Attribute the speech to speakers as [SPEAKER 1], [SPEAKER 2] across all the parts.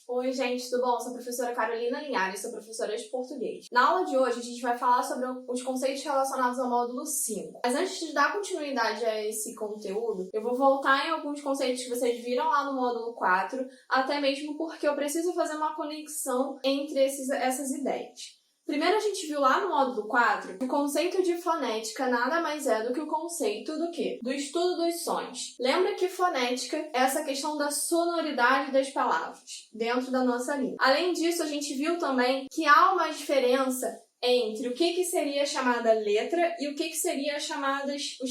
[SPEAKER 1] Oi, gente, tudo bom? Sou a professora Carolina Linhares, sou professora de português. Na aula de hoje, a gente vai falar sobre os conceitos relacionados ao módulo 5. Mas antes de dar continuidade a esse conteúdo, eu vou voltar em alguns conceitos que vocês viram lá no módulo 4, até mesmo porque eu preciso fazer uma conexão entre essas ideias. Primeiro a gente viu lá no módulo 4 que o conceito de fonética nada mais é do que o conceito do quê? Do estudo dos sons. Lembra que fonética é essa questão da sonoridade das palavras dentro da nossa língua. Além disso, a gente viu também que há uma diferença entre o que seria chamada letra e o que seria os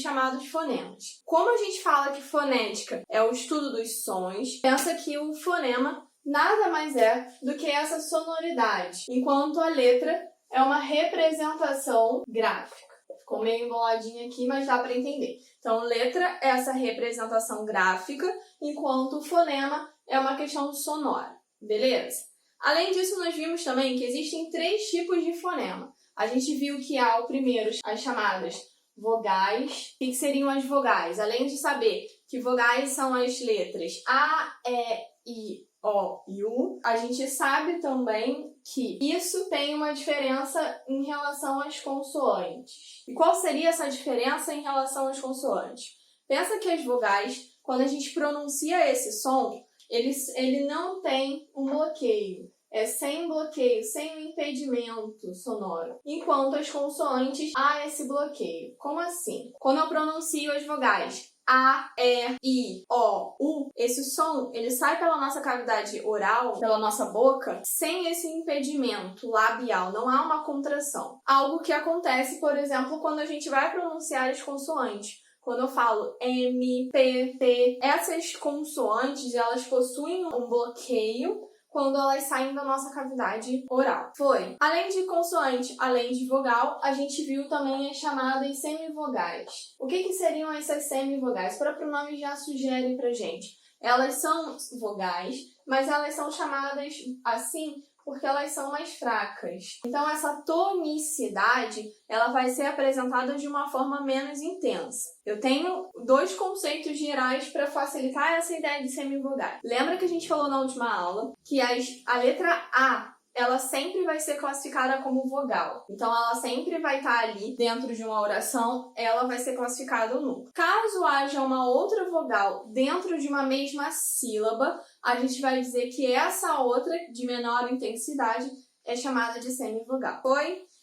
[SPEAKER 1] chamados fonemas. Como a gente fala que fonética é o estudo dos sons, pensa que o fonema nada mais é do que essa sonoridade, enquanto a letra é uma representação gráfica. Ficou meio emboladinho aqui, mas dá para entender. Então, letra é essa representação gráfica, enquanto o fonema é uma questão sonora, beleza? Além disso, nós vimos também que existem 3 tipos de fonema. A gente viu que há o primeiro, as chamadas vogais. O que seriam as vogais? Além de saber que vogais são as letras A, E, I, O e U, a gente sabe também que isso tem uma diferença em relação às consoantes. E qual seria essa diferença em relação às consoantes? Pensa que as vogais, quando a gente pronuncia esse som, ele não tem um bloqueio. É sem bloqueio, sem um impedimento sonoro. Enquanto as consoantes, há esse bloqueio. Como assim? Quando eu pronuncio as vogais A, E, I, O, U, esse som, ele sai pela nossa cavidade oral, pela nossa boca, sem esse impedimento labial, não há uma contração. Algo que acontece, por exemplo, quando a gente vai pronunciar as consoantes. Quando eu falo M, P, T, essas consoantes, elas possuem um bloqueio quando elas saem da nossa cavidade oral. Além de consoante, além de vogal, a gente viu também as chamadas semivogais. O que seriam essas semivogais? O próprio nome já sugere pra gente. Elas são vogais, mas elas são chamadas assim porque elas são mais fracas. Então, essa tonicidade, ela vai ser apresentada de uma forma menos intensa. Eu tenho 2 conceitos gerais para facilitar essa ideia de semivogais. Lembra que a gente falou na última aula que a letra A, ela sempre vai ser classificada como vogal. Então, ela sempre vai estar ali dentro de uma oração, ela vai ser classificada nunca. Caso haja uma outra vogal dentro de uma mesma sílaba, a gente vai dizer que essa outra, de menor intensidade, é chamada de semivogal.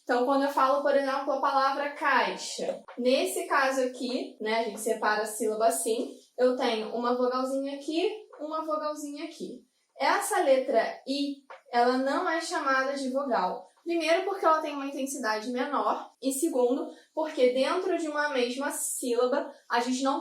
[SPEAKER 1] Então, quando eu falo, por exemplo, a palavra caixa, nesse caso aqui, né, a gente separa a sílaba assim, eu tenho uma vogalzinha aqui, uma vogalzinha aqui. Essa letra I, ela não é chamada de vogal. Primeiro, porque ela tem uma intensidade menor. E segundo, porque dentro de uma mesma sílaba, a gente não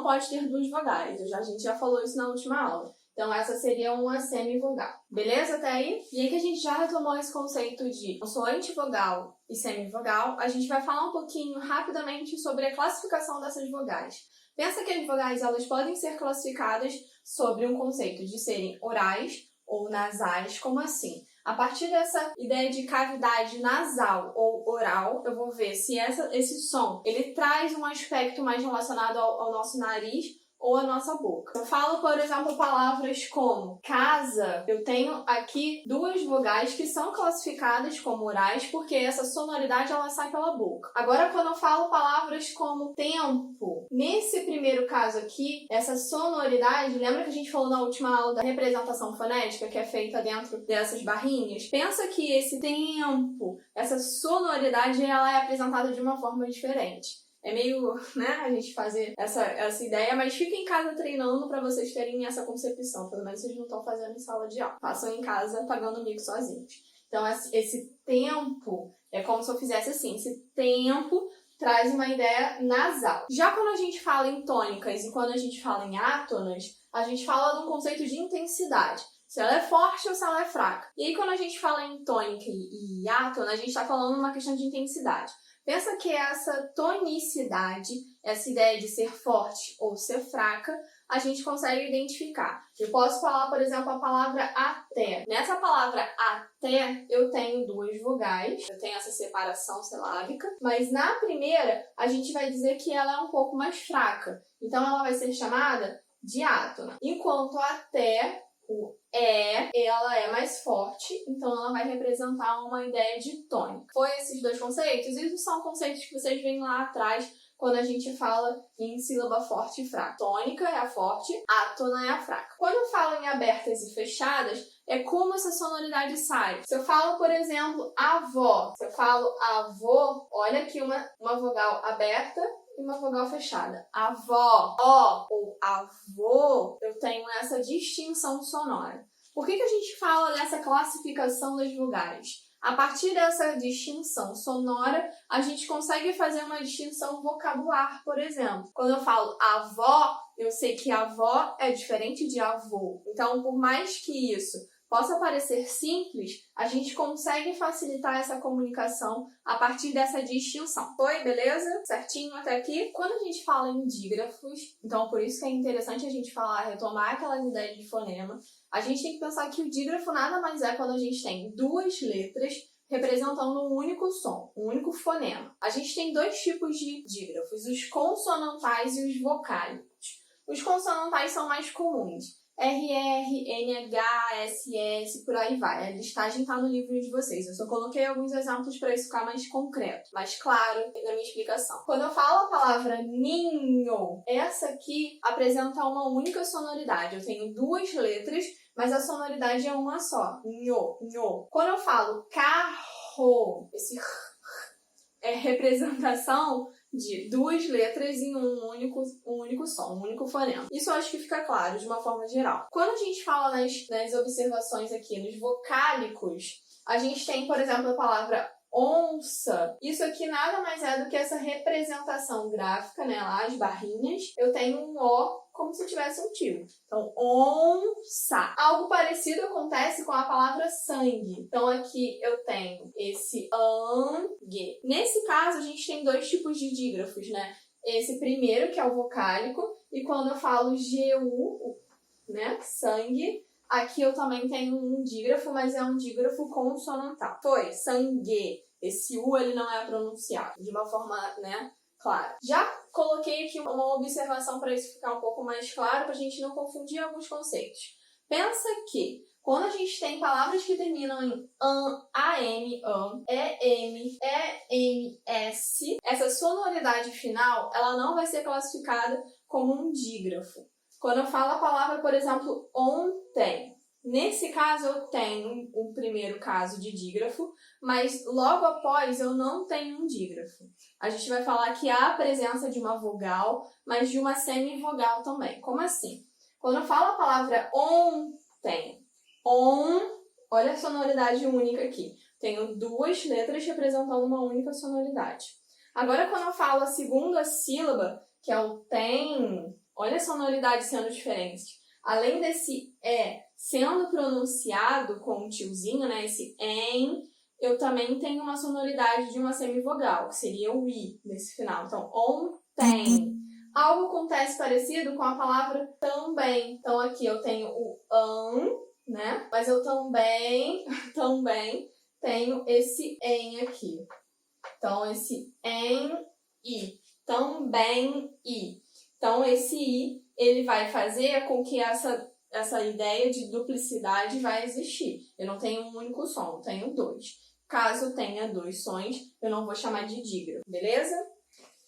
[SPEAKER 1] pode ter 2 vogais. A gente já falou isso na última aula. Então, essa seria uma semivogal. Beleza até aí? E aí que a gente já retomou esse conceito de consoante vogal e semivogal, a gente vai falar um pouquinho rapidamente sobre a classificação dessas vogais. Pensa que as vogais elas podem ser classificadas sobre um conceito de serem orais ou nasais, como assim? A partir dessa ideia de cavidade nasal ou oral, eu vou ver se esse som ele traz um aspecto mais relacionado ao nosso nariz ou a nossa boca. Eu falo, por exemplo, palavras como casa, eu tenho aqui 2 vogais que são classificadas como orais porque essa sonoridade ela sai pela boca. Agora, quando eu falo palavras como tempo, nesse primeiro caso aqui, essa sonoridade, lembra que a gente falou na última aula da representação fonética que é feita dentro dessas barrinhas? Pensa que esse tempo, essa sonoridade, ela é apresentada de uma forma diferente. É meio, né, a gente fazer essa ideia, mas fica em casa treinando para vocês terem essa concepção. Pelo menos vocês não estão fazendo em sala de aula. Façam em casa pagando mico sozinhos. Então, esse tempo é como se eu fizesse assim. Esse tempo traz uma ideia nasal. Já quando a gente fala em tônicas e quando a gente fala em átonas, a gente fala de um conceito de intensidade. Se ela é forte ou se ela é fraca. E aí, quando a gente fala em tônica e átona, a gente está falando uma questão de intensidade. Pensa que essa tonicidade, essa ideia de ser forte ou ser fraca, a gente consegue identificar. Eu posso falar, por exemplo, a palavra até. Nessa palavra até, eu tenho 2 vogais, eu tenho essa separação silábica, mas na primeira, a gente vai dizer que ela é um pouco mais fraca. Então, ela vai ser chamada de átona. Enquanto até, o ela é mais forte, então ela vai representar uma ideia de tônica. Foi esses dois conceitos? Isso são conceitos que vocês veem lá atrás quando a gente fala em sílaba forte e fraca. Tônica é a forte, átona é a fraca. Quando eu falo em abertas e fechadas, é como essa sonoridade sai. Se eu falo, por exemplo, avó, se eu falo avô, olha aqui uma vogal aberta e uma vogal fechada. Avó, ó ou avô, eu tenho essa distinção sonora. Por que a gente fala dessa classificação das vogais? A partir dessa distinção sonora, a gente consegue fazer uma distinção vocabular, por exemplo. Quando eu falo avó, eu sei que avó é diferente de avô. Então, por mais que isso possa parecer simples, a gente consegue facilitar essa comunicação a partir dessa distinção. Foi, beleza? Certinho até aqui? Quando a gente fala em dígrafos, então por isso que é interessante a gente retomar aquela ideia de fonema, a gente tem que pensar que o dígrafo nada mais é quando a gente tem duas letras representando um único som, um único fonema. A gente tem dois tipos de dígrafos, os consonantais e os vocálicos. Os consonantais são mais comuns. RR, NH, SS, por aí vai. A listagem está no livro de vocês. Eu só coloquei alguns exemplos para isso ficar mais concreto, mais claro na minha explicação. Quando eu falo a palavra ninho, essa aqui apresenta uma única sonoridade. Eu tenho duas letras, mas a sonoridade é uma só. Nho, nho. Quando eu falo carro, esse é representação de duas letras em um único som, um único fonema. Isso eu acho que fica claro de uma forma geral. Quando a gente fala nas observações aqui, nos vocálicos, a gente tem, por exemplo, a palavra onça. Isso aqui nada mais é do que essa representação gráfica, né? Lá, as barrinhas. Eu tenho um O como se tivesse um tio. Então, onça. Algo parecido acontece com a palavra sangue. Então, aqui eu tenho esse ang. Nesse caso, a gente tem dois tipos de dígrafos, né? Esse primeiro, que é o vocálico, e quando eu falo gu, né? Sangue, aqui eu também tenho um dígrafo, mas é um dígrafo consonantal. Foi, sangue. Esse U, ele não é pronunciado de uma forma, né? Claro. Já coloquei aqui uma observação para isso ficar um pouco mais claro, para a gente não confundir alguns conceitos. Pensa que quando a gente tem palavras que terminam em am, em, essa sonoridade final, ela não vai ser classificada como um dígrafo. Quando eu falo a palavra, por exemplo, ontem, nesse caso eu tenho um primeiro caso de dígrafo, mas logo após eu não tenho um dígrafo. A gente vai falar que há a presença de uma vogal, mas de uma semivogal também. Como assim? Quando eu falo a palavra ontem, olha a sonoridade única aqui. Tenho duas letras representando uma única sonoridade. Agora, quando eu falo a segunda sílaba, que é o tem, olha a sonoridade sendo diferente. Além desse sendo pronunciado com um tiozinho, né, esse em, eu também tenho uma sonoridade de uma semivogal, que seria o i nesse final. Então, ontem. Algo acontece parecido com a palavra também. Então, aqui eu tenho o né? Mas eu também tenho esse em aqui. Então, esse em, i. Também, i. Então, esse i, ele vai fazer com que essa ideia de duplicidade vai existir. Eu não tenho um único som, eu tenho dois. Caso eu tenha dois sons, eu não vou chamar de dígrafo, beleza?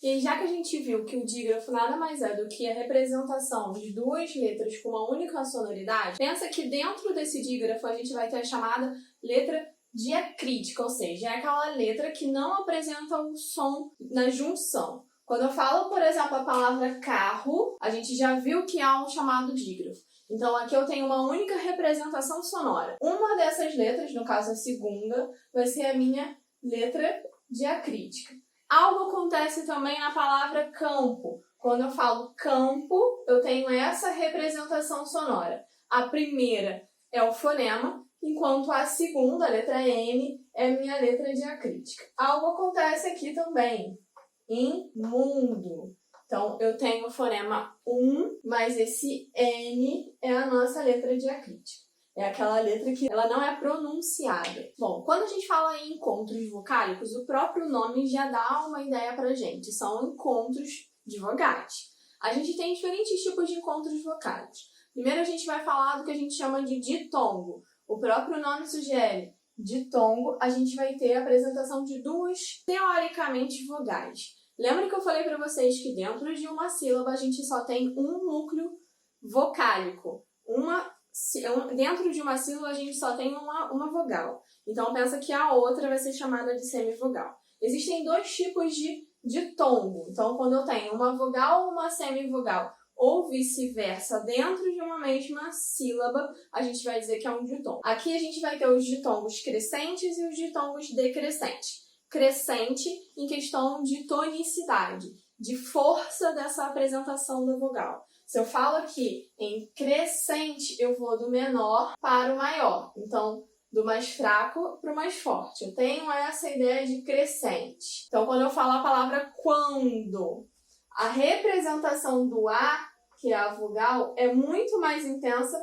[SPEAKER 1] E já que a gente viu que o dígrafo nada mais é do que a representação de duas letras com uma única sonoridade, pensa que dentro desse dígrafo a gente vai ter a chamada letra diacrítica, ou seja, é aquela letra que não apresenta um som na junção. Quando eu falo, por exemplo, a palavra carro, a gente já viu que há um chamado dígrafo. Então, aqui eu tenho uma única representação sonora. Uma dessas letras, no caso a segunda, vai ser a minha letra diacrítica. Algo acontece também na palavra campo. Quando eu falo campo, eu tenho essa representação sonora. A primeira é o fonema, enquanto a segunda, a letra M, é a minha letra diacrítica. Algo acontece aqui também. Imundo. Então, eu tenho o fonema mas esse N é a nossa letra diacrítica. É aquela letra que ela não é pronunciada. Bom, quando a gente fala em encontros vocálicos, o próprio nome já dá uma ideia pra gente. São encontros de vogais. A gente tem diferentes tipos de encontros vocálicos. Primeiro a gente vai falar do que a gente chama de ditongo. O próprio nome sugere. Ditongo, a gente vai ter a apresentação de duas, teoricamente, vogais. Lembra que eu falei para vocês que dentro de uma sílaba a gente só tem um núcleo vocálico. Dentro de uma sílaba a gente só tem uma vogal. Então pensa que a outra vai ser chamada de semivogal. Existem dois tipos de ditongo. Então quando eu tenho uma vogal ou uma semivogal, ou vice-versa, dentro de uma mesma sílaba, a gente vai dizer que é um ditongo. Aqui a gente vai ter os ditongos crescentes e os ditongos decrescentes. Crescente em questão de tonicidade, de força dessa apresentação da vogal. Se eu falo aqui em crescente, eu vou do menor para o maior. Então, do mais fraco para o mais forte. Eu tenho essa ideia de crescente. Então, quando eu falo a palavra quando, a representação do A, que é a vogal, é muito mais intensa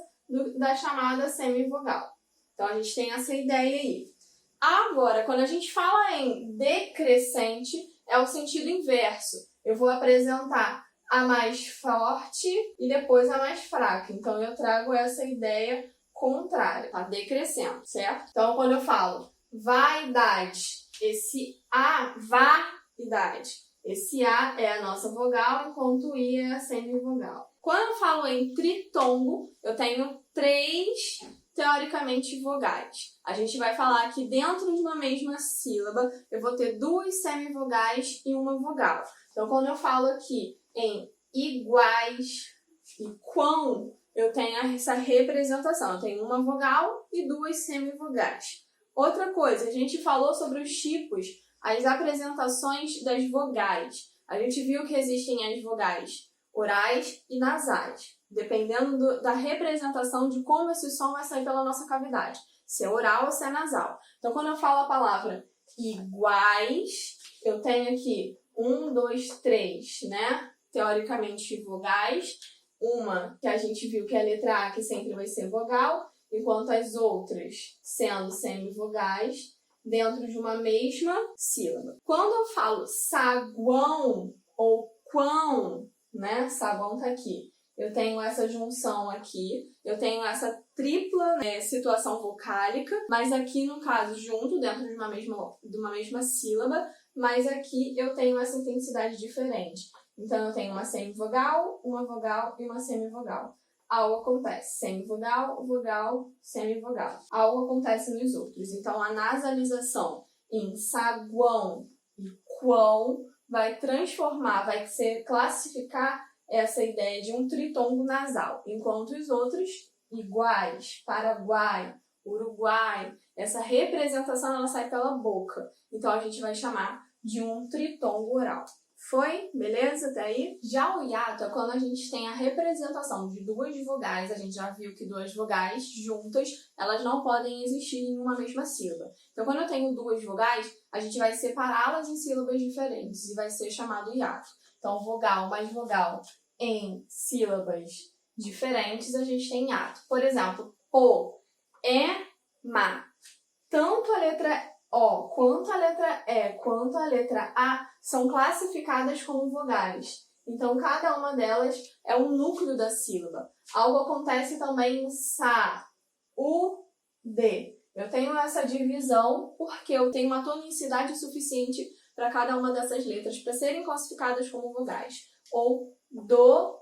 [SPEAKER 1] da chamada semivogal. Então, a gente tem essa ideia aí. Agora, quando a gente fala em decrescente, é o sentido inverso. Eu vou apresentar a mais forte e depois a mais fraca. Então, eu trago essa ideia contrária, tá? Decrescendo, certo? Então, quando eu falo vaidade, esse A, vaidade. Esse A é a nossa vogal, enquanto o I é a semivogal. Quando eu falo em tritongo, eu tenho três, teoricamente, vogais. A gente vai falar que dentro de uma mesma sílaba, eu vou ter duas semivogais e uma vogal. Então, quando eu falo aqui em iguais e quão, eu tenho essa representação. Eu tenho uma vogal e duas semivogais. Outra coisa, a gente falou sobre os tipos, as apresentações das vogais. A gente viu que existem as vogais orais e nasais, dependendo da representação de como esse som vai sair pela nossa cavidade, se é oral ou se é nasal. Então, quando eu falo a palavra iguais, eu tenho aqui 1, 2, 3, né? Teoricamente, vogais. Uma que a gente viu que é a letra A, que sempre vai ser vogal, enquanto as outras sendo semivogais dentro de uma mesma sílaba. Quando eu falo saguão ou quão, né? Saguão tá aqui. Eu tenho essa junção aqui, eu tenho essa tripla, né, situação vocálica, mas aqui, no caso, junto, dentro de uma mesma sílaba, mas aqui eu tenho essa intensidade diferente. Então, eu tenho uma semivogal, uma vogal e uma semivogal. Algo acontece. Semivogal, vogal, semivogal. Algo acontece nos outros. Então, a nasalização em saguão e quão vai classificar essa ideia de um tritongo nasal, enquanto os outros, iguais, Paraguai, Uruguai, essa representação ela sai pela boca. Então, a gente vai chamar de um tritongo oral. Foi? Beleza? Até aí? Já o hiato é quando a gente tem a representação de duas vogais. A gente já viu que duas vogais juntas, elas não podem existir em uma mesma sílaba. Então, quando eu tenho duas vogais, a gente vai separá-las em sílabas diferentes e vai ser chamado hiato. Então, vogal mais vogal em sílabas diferentes, a gente tem hiato. Por exemplo, po, ma. Tanto a letra O, quanto a letra E, quanto a letra A são classificadas como vogais. Então, cada uma delas é um núcleo da sílaba. Algo acontece também em sa, u, d. Eu tenho essa divisão porque eu tenho uma tonicidade suficiente para cada uma dessas letras para serem classificadas como vogais. Ou do,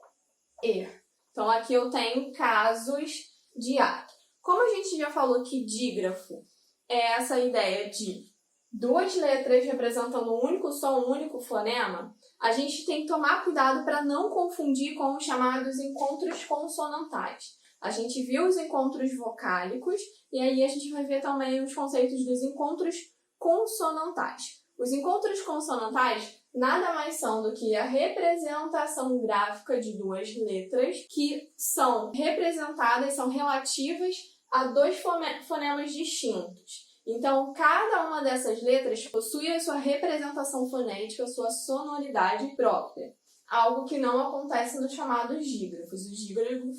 [SPEAKER 1] e. Então, aqui eu tenho casos de hiato. Como a gente já falou que dígrafo é essa ideia de duas letras representando um único som, um único fonema, a gente tem que tomar cuidado para não confundir com os chamados encontros consonantais. A gente viu os encontros vocálicos e aí a gente vai ver também os conceitos dos encontros consonantais. Os encontros consonantais nada mais são do que a representação gráfica de duas letras que são representadas, são relativas a dois fonemas distintos. Então, cada uma dessas letras possui a sua representação fonética, a sua sonoridade própria. Algo que não acontece nos chamados dígrafos. Os dígrafos,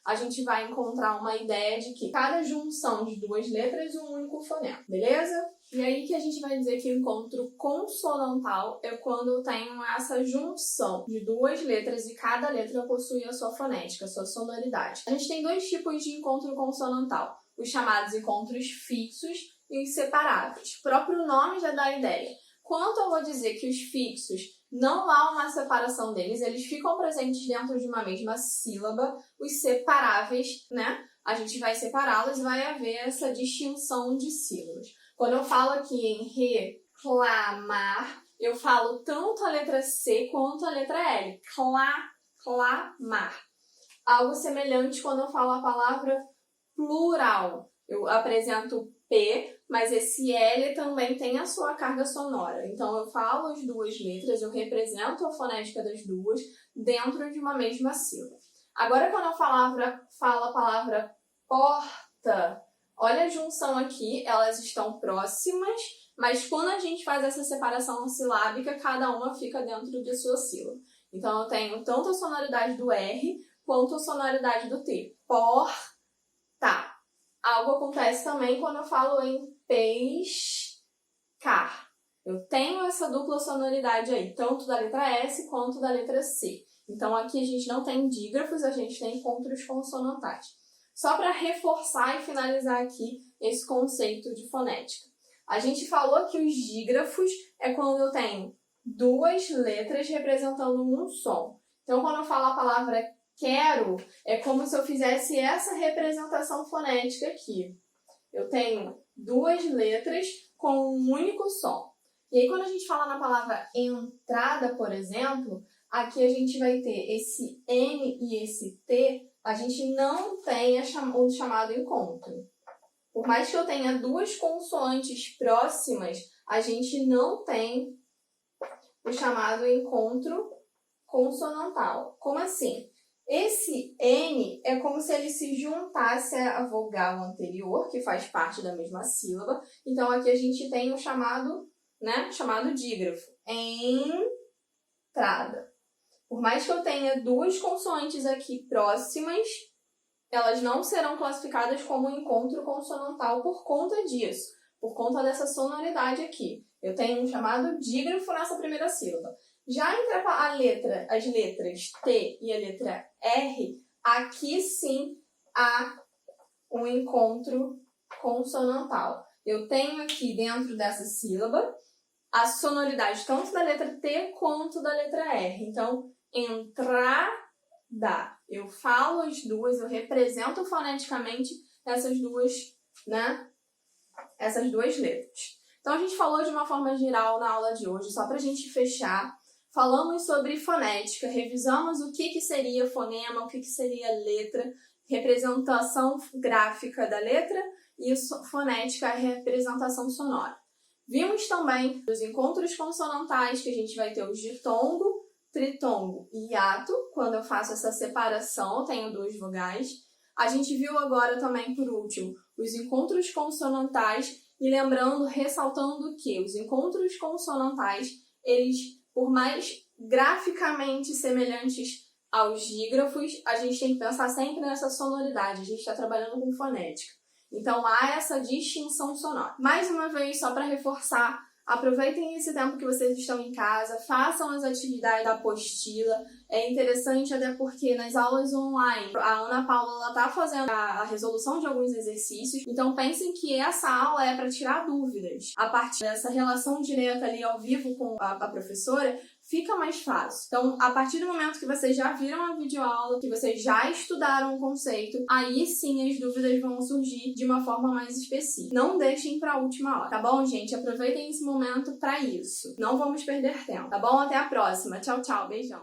[SPEAKER 1] a gente vai encontrar uma ideia de que cada junção de duas letras é um único fonema, beleza? E aí que a gente vai dizer que o encontro consonantal é quando eu tenho essa junção de duas letras e cada letra possui a sua fonética, a sua sonoridade. A gente tem dois tipos de encontro consonantal, os chamados encontros fixos e os separáveis. O próprio nome já dá a ideia. Quando eu vou dizer que os fixos não há uma separação deles, eles ficam presentes dentro de uma mesma sílaba, os separáveis, né? A gente vai separá-los e vai haver essa distinção de sílabas. Quando eu falo aqui em reclamar, eu falo tanto a letra C quanto a letra L. Clamar. Algo semelhante quando eu falo a palavra plural. Eu apresento P, mas esse L também tem a sua carga sonora. Então, eu falo as duas letras, eu represento a fonética das duas dentro de uma mesma sílaba. Agora, quando eu falo a palavra porta, olha a junção aqui, elas estão próximas, mas quando a gente faz essa separação silábica, cada uma fica dentro de sua sílaba. Então, eu tenho tanto a sonoridade do R quanto a sonoridade do T. Porta. Algo acontece também quando eu falo em pescar. Eu tenho essa dupla sonoridade aí, tanto da letra S quanto da letra C. Então, aqui a gente não tem dígrafos, a gente tem encontros consonantais. Só para reforçar e finalizar aqui esse conceito de fonética. A gente falou que os dígrafos é quando eu tenho duas letras representando um som. Então, quando eu falo a palavra quero, é como se eu fizesse essa representação fonética aqui. Eu tenho duas letras com um único som. E aí, quando a gente fala na palavra entrada, por exemplo, aqui a gente vai ter esse N e esse T, a gente não tem o chamado encontro. Por mais que eu tenha duas consoantes próximas, a gente não tem o chamado encontro consonantal. Como assim? Esse N é como se ele se juntasse à vogal anterior, que faz parte da mesma sílaba. Então, aqui a gente tem o chamado dígrafo. Entrada. Por mais que eu tenha duas consoantes aqui próximas, elas não serão classificadas como encontro consonantal por conta disso, por conta dessa sonoridade aqui. Eu tenho um chamado dígrafo nessa primeira sílaba. Já entre as letras T e a letra R, aqui sim há um encontro consonantal. Eu tenho aqui dentro dessa sílaba a sonoridade tanto da letra T quanto da letra R. Então, entrada. Eu falo as duas, eu represento foneticamente essas duas, né? Essas duas letras. Então, a gente falou de uma forma geral na aula de hoje, só para a gente fechar. Falamos sobre fonética, revisamos o que seria fonema, o que seria letra, representação gráfica da letra e fonética, a representação sonora. Vimos também os encontros consonantais, que a gente vai ter os ditongo, tritongo e hiato. Quando eu faço essa separação, eu tenho duas vogais. A gente viu agora também, por último, os encontros consonantais e lembrando, ressaltando que os encontros consonantais, eles, por mais graficamente semelhantes aos dígrafos, a gente tem que pensar sempre nessa sonoridade, a gente está trabalhando com fonética. Então, há essa distinção sonora. Mais uma vez, só para reforçar, aproveitem esse tempo que vocês estão em casa, façam as atividades da apostila. É interessante até porque nas aulas online, a Ana Paula está fazendo a resolução de alguns exercícios, então pensem que essa aula é para tirar dúvidas. A partir dessa relação direta ali ao vivo com a professora, fica mais fácil. Então, a partir do momento que vocês já viram a videoaula, que vocês já estudaram o conceito, aí sim as dúvidas vão surgir de uma forma mais específica. Não deixem para a última hora, tá bom, gente? Aproveitem esse momento para isso. Não vamos perder tempo, tá bom? Até a próxima. Tchau, tchau. Beijão.